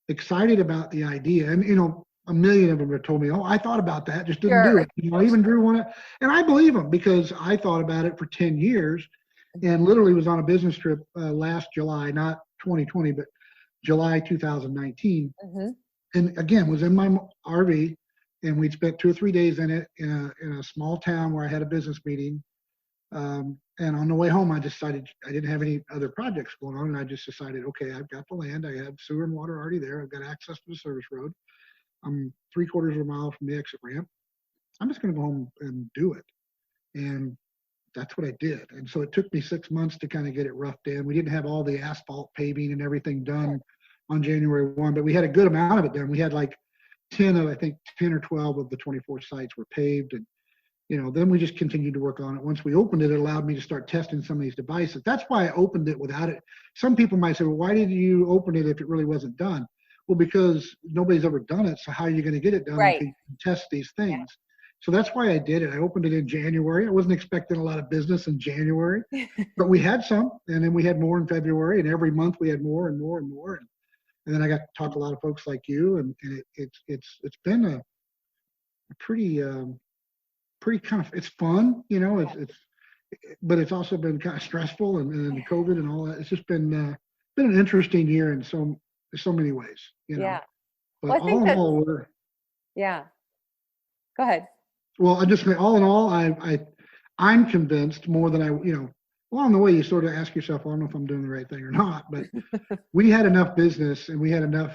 excited about the idea. And, a million of them have told me, oh, I thought about that, just didn't do it. Even Drew wanted, and I believe them because I thought about it for 10 years and literally was on a business trip last July, not 2020, but July 2019. Mm-hmm. And again, was in my RV and we'd spent 2 or 3 days in it in a small town where I had a business meeting. And on the way home, I decided I didn't have any other projects going on. And I just decided, okay, I've got the land. I have sewer and water already there. I've got access to the service road. I'm 3/4 of a mile from the exit ramp. I'm just going to go home and do it. And that's what I did. And so it took me 6 months to kind of get it roughed in. We didn't have all the asphalt paving and everything done on January 1, but we had a good amount of it done. We had like 10 or 12 of the 24 sites were paved. And, then we just continued to work on it. Once we opened it, it allowed me to start testing some of these devices. That's why I opened it without it. Some people might say, well, why did you open it if it really wasn't done? Well, because nobody's ever done it. So how are you going to get it done if you test these things? Yeah. So that's why I did it. I opened it in January. I wasn't expecting a lot of business in January, but we had some, and then we had more in February, and every month we had more and more and more. And then I got to talk to a lot of folks like you, and it's been a pretty kind of, it's fun, but it's also been kind of stressful, and COVID and all that. It's just been an interesting year in so many ways, you know. Yeah. But Well, I think all in that, all, we're yeah. Go ahead. well. I just all in all, I'm convinced more than along the way you sort of ask yourself, I don't know if I'm doing the right thing or not, but we had enough business and we had enough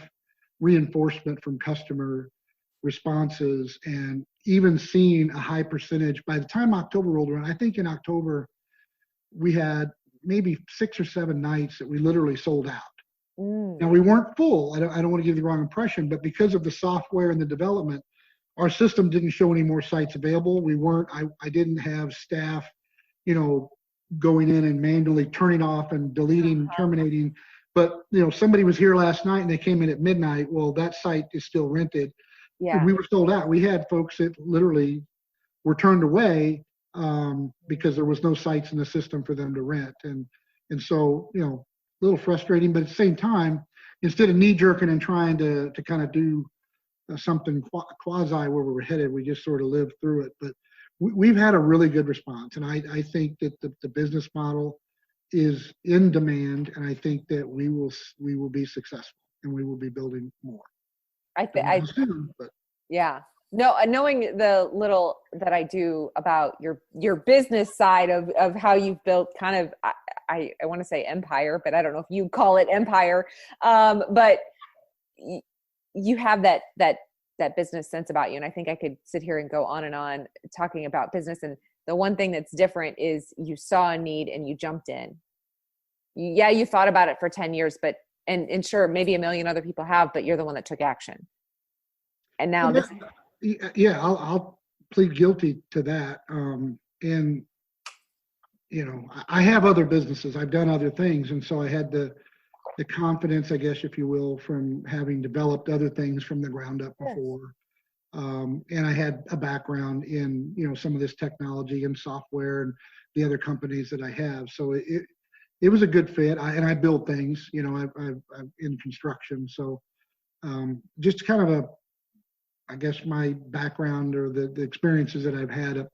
reinforcement from customer responses, and even seeing a high percentage by the time October rolled around. I think in October we had maybe 6 or 7 nights that we literally sold out. Now we weren't full. I don't want to give the wrong impression, but because of the software and the development, our system didn't show any more sites available. We weren't. I didn't have staff, going in and manually turning off and deleting, terminating. But somebody was here last night and they came in at midnight. Well, that site is still rented. Yeah. We were sold out. We had folks that literally were turned away because there was no sites in the system for them to rent, and so a little frustrating. But at the same time, instead of knee jerking and trying to kind of do something quasi where we were headed, we just sort of lived through it. But we've had a really good response, and I think that the business model is in demand, and I think that we will be successful, and we will be building more. Yeah. No, knowing the little that I do about your business side of how you've built kind of, I want to say empire, but I don't know if you call it empire. But you have that business sense about you. And I think I could sit here and go on and on talking about business. And the one thing that's different is you saw a need and you jumped in. You thought about it for 10 years, but, and sure, maybe a million other people have, but you're the one that took action. And now I'll plead guilty to that. And I have other businesses. I've done other things, and so I had the confidence, I guess, if you will, from having developed other things from the ground up before. And I had a background in some of this technology and software and the other companies that I have. So it was a good fit. I build things. I'm in construction, so just kind of I guess my background or the experiences that I've had in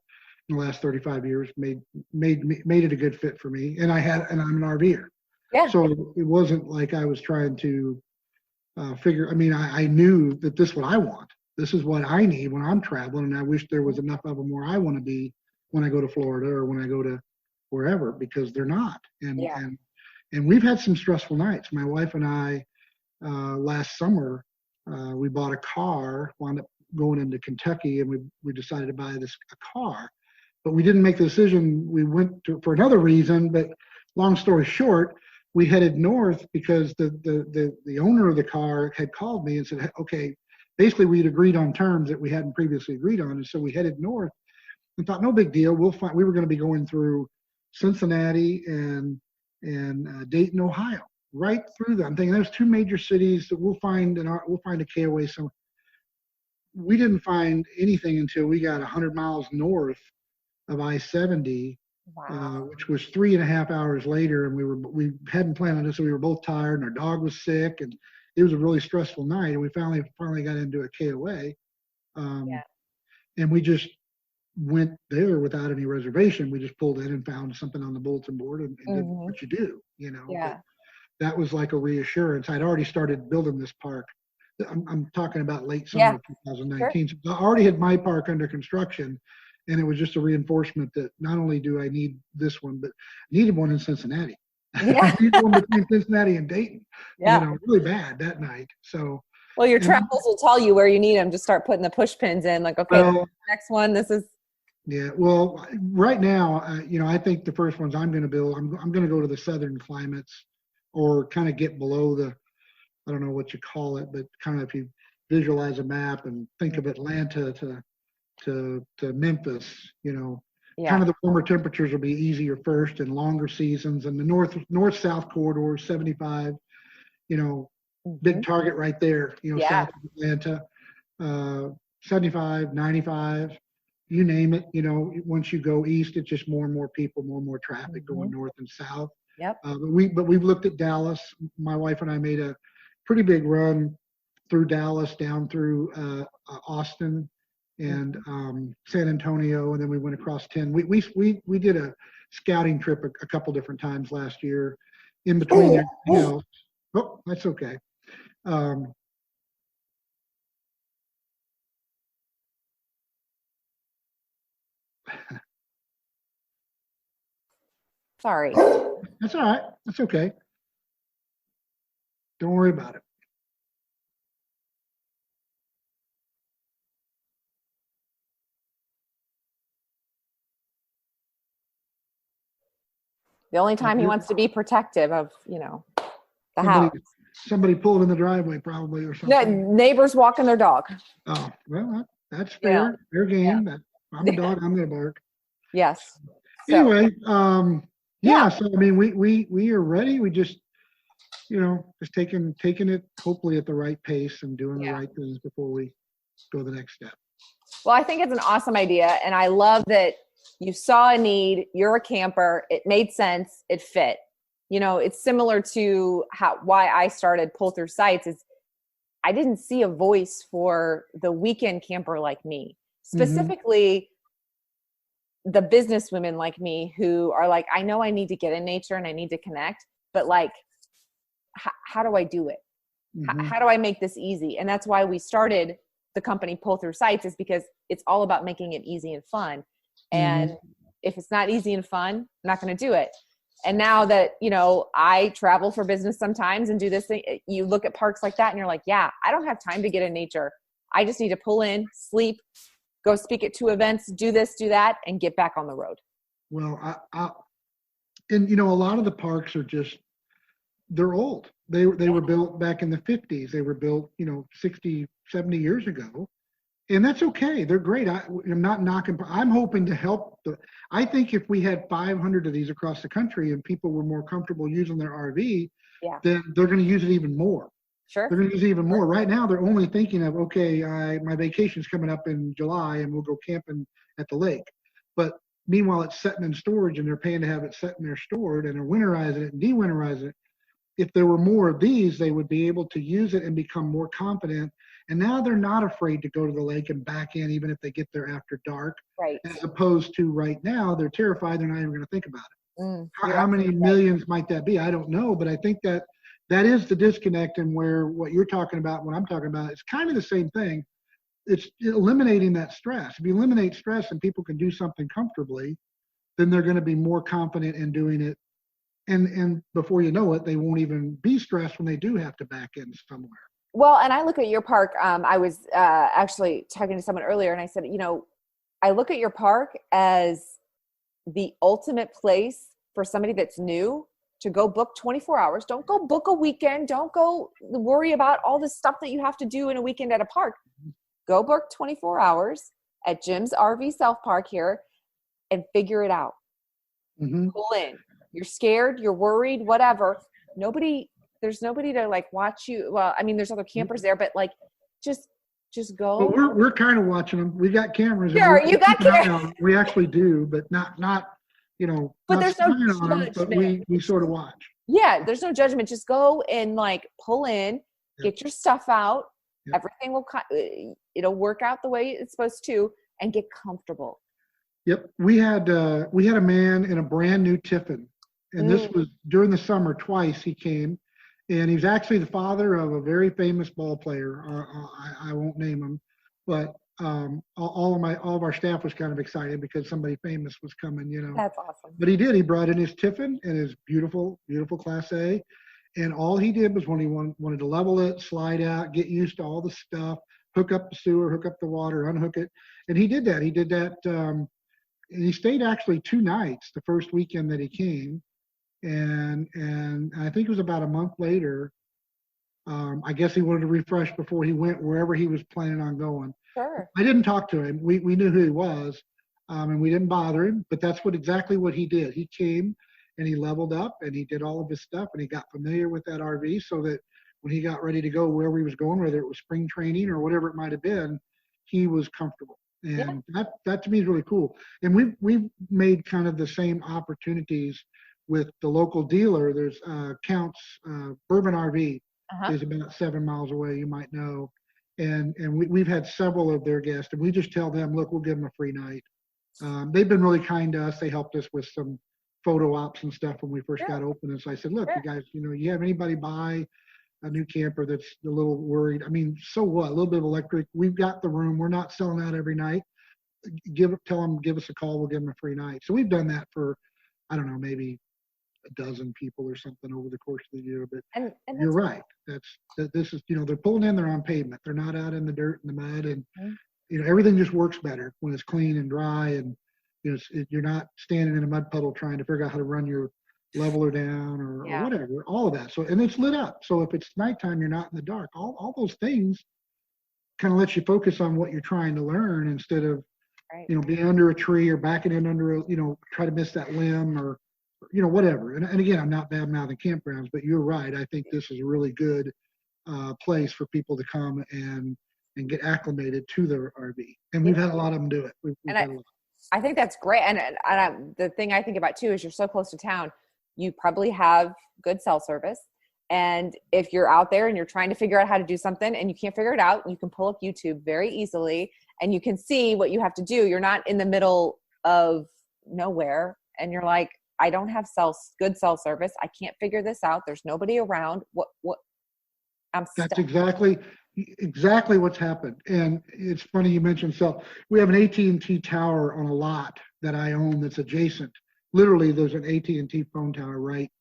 the last 35 years made it a good fit for me. And I'm an RVer. Yeah. So it wasn't like I was trying to figure. I mean, I knew that this is what I want. This is what I need when I'm traveling, and I wish there was enough of them where I want to be when I go to Florida or when I go to wherever, because they're not. And we've had some stressful nights. My wife and I last summer. We bought a car, wound up going into Kentucky, and we decided to buy a car. But we didn't make the decision. We went for another reason, but long story short, we headed north because the owner of the car had called me and said, okay, basically we'd agreed on terms that we hadn't previously agreed on. And so we headed north and thought, no big deal. We were going to be going through Cincinnati and Dayton, Ohio. Right through them. I'm thinking there's 2 major cities that we'll find a KOA. So we didn't find anything until we got 100 miles north of I-70, which was 3.5 hours later. And we hadn't planned on this, so we were both tired, and our dog was sick, and it was a really stressful night. And we finally got into a KOA, and we just went there without any reservation. We just pulled in and found something on the bulletin board and did what you do, But that was like a reassurance. I'd already started building this park. I'm talking about late summer 2019. Sure. So I already had my park under construction, and it was just a reinforcement that not only do I need this one, but I needed one in Cincinnati. I needed one between Cincinnati and Dayton. Really bad that night. So. Well, your travels will tell you where you need them. Just start putting the push pins in. Like, okay, next one. This is. Yeah. Well, right now, I think the first ones I'm going to build. I'm going to go to the southern climates, or kind of get below I don't know what you call it, but kind of if you visualize a map and think of Atlanta to Memphis, kind of the warmer temperatures will be easier first and longer seasons. And the north-south corridor, 75, big target right there, south of Atlanta, 75, 95, you name it. Once you go east, it's just more and more people, more and more traffic going north and south. Yep. But we've looked at Dallas. My wife and I made a pretty big run through Dallas, down through Austin and San Antonio, and then we went across 10. We did a scouting trip a couple different times last year. In between everything else. Oh, that's okay. Sorry. That's all right. That's okay. Don't worry about it. The only time he wants to be protective of, the house. Somebody pulled in the driveway probably or Yeah, something. neighbors walking their dog. Oh, well, that's fair. Fair game. Yeah. I'm a dog. I'm gonna bark. Yes. So, Anyway, yeah. So I mean, we are ready. We just, just taking it hopefully at the right pace and doing the right things before we go the next step. well, I think it's an awesome idea, and I love that you saw a need. You're a camper. It made sense. It fit. It's similar to why I started Pull Through Sites. Is I didn't see a voice for the weekend camper like me, specifically the business women like me who are like, I know I need to get in nature and I need to connect, but like, how do I do it? How do I make this easy? And that's why we started the company Pull Through Sites, is because it's all about making it easy and fun. And if it's not easy and fun, I'm not going to do it. And now that, I travel for business sometimes and do this thing, you look at parks like that and you're like, yeah, I don't have time to get in nature. I just need to pull in, sleep, go speak at 2 events, do this, do that, and get back on the road. Well, and a lot of the parks are they're old. They were built back in the 50s. They were built, 60, 70 years ago. And that's okay. They're great. I'm not knocking. I'm hoping to help. I think if we had 500 of these across the country and people were more comfortable using their RV, then they're going to use it even more. Sure. They're going to use it even more. Right now, they're only thinking of, okay, my vacation's coming up in July and we'll go camping at the lake. But meanwhile, it's sitting in storage and they're paying to have it sitting there stored, and they're winterizing it and de-winterizing it. If there were more of these, they would be able to use it and become more confident. And now they're not afraid to go to the lake and back in, even if they get there after dark. Right. As opposed to right now, they're terrified. They're not even going to think about it. How many right. millions might that be? I don't know. But I think that is the disconnect, and where what you're talking about, what I'm talking about, it's kind of the same thing. It's eliminating that stress. If you eliminate stress and people can do something comfortably, then they're going to be more confident in doing it. And before you know it, they won't even be stressed when they do have to back in somewhere. Well, and I look at your park. I was actually talking to someone earlier, and I said, I look at your park as the ultimate place for somebody that's new to go book 24 hours. Don't go book a weekend. Don't go worry about all the stuff that you have to do in a weekend at a park. Go book 24 hours at Jim's RV Self Park here and figure it out. Pull in. You're scared, you're worried, whatever. There's nobody to like watch you. Well, I mean, there's other campers there, but like, just go. But we're kind of watching them. We got cameras. Sure, you got cameras. We actually do, but not But there's no judgment. But we sort of watch. Yeah, there's no judgment. Just go and like pull in, get your stuff out. Everything it'll work out the way it's supposed to, and get comfortable. Yep, we had a man in a brand new Tiffin. And this was during the summer. Twice he came, and he's actually the father of a very famous ball player. I won't name him, but all of our staff was kind of excited because somebody famous was coming. That's awesome. But he did. He brought in his Tiffin and his beautiful Class A, and all he did was when he wanted to level it, slide out, get used to all the stuff, hook up the sewer, hook up the water, unhook it, and he did that. He did that. And he stayed actually 2 nights the first weekend that he came. And I think it was about a month later. I guess he wanted to refresh before he went wherever he was planning on going. Sure. I didn't talk to him. We knew who he was, and we didn't bother him. But that's exactly what he did. He came and he leveled up and he did all of his stuff and he got familiar with that RV so that when he got ready to go wherever he was going, whether it was spring training or whatever it might have been, he was comfortable. And that to me is really cool. And we've made kind of the same opportunities with the local dealer. There's Counts Bourbon RV is about 7 miles away, you might know. And we've had several of their guests, and we just tell them, look, we'll give them a free night. They've been really kind to us. They helped us with some photo ops and stuff when we first Sure, got open. And so I said, look, you sure. guys, you have anybody buy a new camper that's a little worried? I mean, so what? A little bit of electric. We've got the room. We're not selling out every night. Tell them, give us a call. We'll give them a free night. So we've done that for, I don't know, maybe a dozen people or something over the course of the year. But And you're that's right. This is, they're pulling in, they're on pavement. They're not out in the dirt and the mud. And, Mhm. everything just works better when it's clean and dry. And, you're not standing in a mud puddle trying to figure out how to run your leveler down or Yeah, whatever, all of that. So, and it's lit up. So if it's nighttime, you're not in the dark. All those things kind of lets you focus on what you're trying to learn instead of, right. being under a tree or backing in under a, try to miss that limb or, whatever. And again, I'm not bad mouthing campgrounds, but you're right. I think this is a really good place for people to come and get acclimated to their RV. And we've Yeah. had a lot of them do it. We've And had a lot. I think that's great. The thing I think about too is you're so close to town. You probably have good cell service. And if you're out there and you're trying to figure out how to do something and you can't figure it out, you can pull up YouTube very easily and you can see what you have to do. You're not in the middle of nowhere and you're like, I don't have good cell service. I can't figure this out. There's nobody around. What I'm That's stuck. exactly what's happened. And it's funny you mentioned cell. We have an AT&T tower on a lot that I own that's adjacent. Literally, there's an AT&T phone tower right.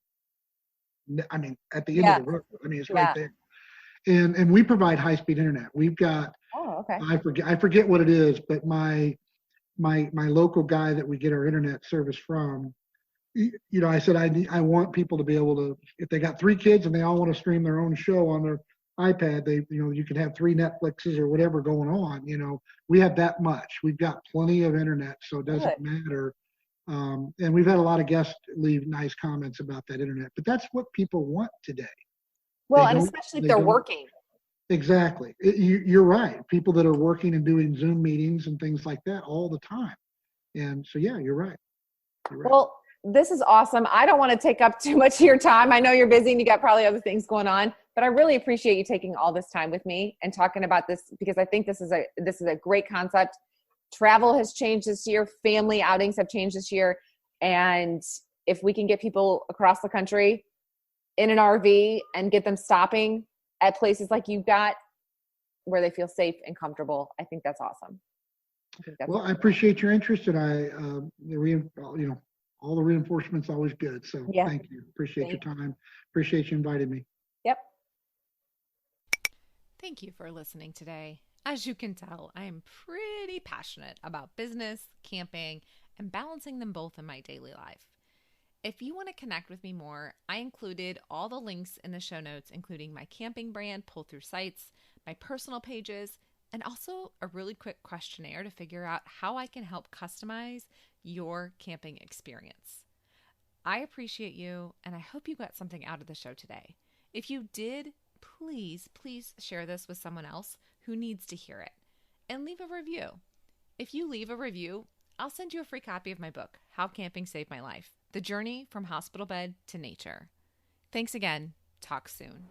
I mean, at the end of Yeah. the road. I mean, it's right Yeah. there. And we provide high-speed internet. We've got, Oh, okay. I forget what it is, but my local guy that we get our internet service from, I said I want people to be able to, if they got 3 kids and they all want to stream their own show on their iPad, you can have 3 Netflixes or whatever going on. We have that much. We've got plenty of internet, so it Good. doesn't matter. And we've had a lot of guests leave nice comments about that internet, but that's what people want today. Well, They and don't. especially if They they're don't. working. Exactly. You're right. People that are working and doing Zoom meetings and things like that all the time. And so, yeah, you're right. You're right. Well, this is awesome. I don't want to take up too much of your time. I know you're busy and you got probably other things going on, but I really appreciate you taking all this time with me and talking about this because I think this is a great concept. Travel has changed this year. Family outings have changed this year. And if we can get people across the country in an RV and get them stopping at places like you've got where they feel safe and comfortable, I think that's awesome. Well, I appreciate your interest, and all the reinforcement's always good. So Yeah. thank you. Appreciate your Thank time. Appreciate you inviting me. Yep. Thank you for listening today. As you can tell, I am pretty passionate about business, camping, and balancing them both in my daily life. If you want to connect with me more, I included all the links in the show notes, including my camping brand, Pull Through Sites, my personal pages, and also a really quick questionnaire to figure out how I can help customize your camping experience. I appreciate you, and I hope you got something out of the show today. If you did, please share this with someone else who needs to hear it. And leave a review. If you leave a review, I'll send you a free copy of my book, How Camping Saved My Life: The Journey from Hospital Bed to Nature. Thanks again. Talk soon.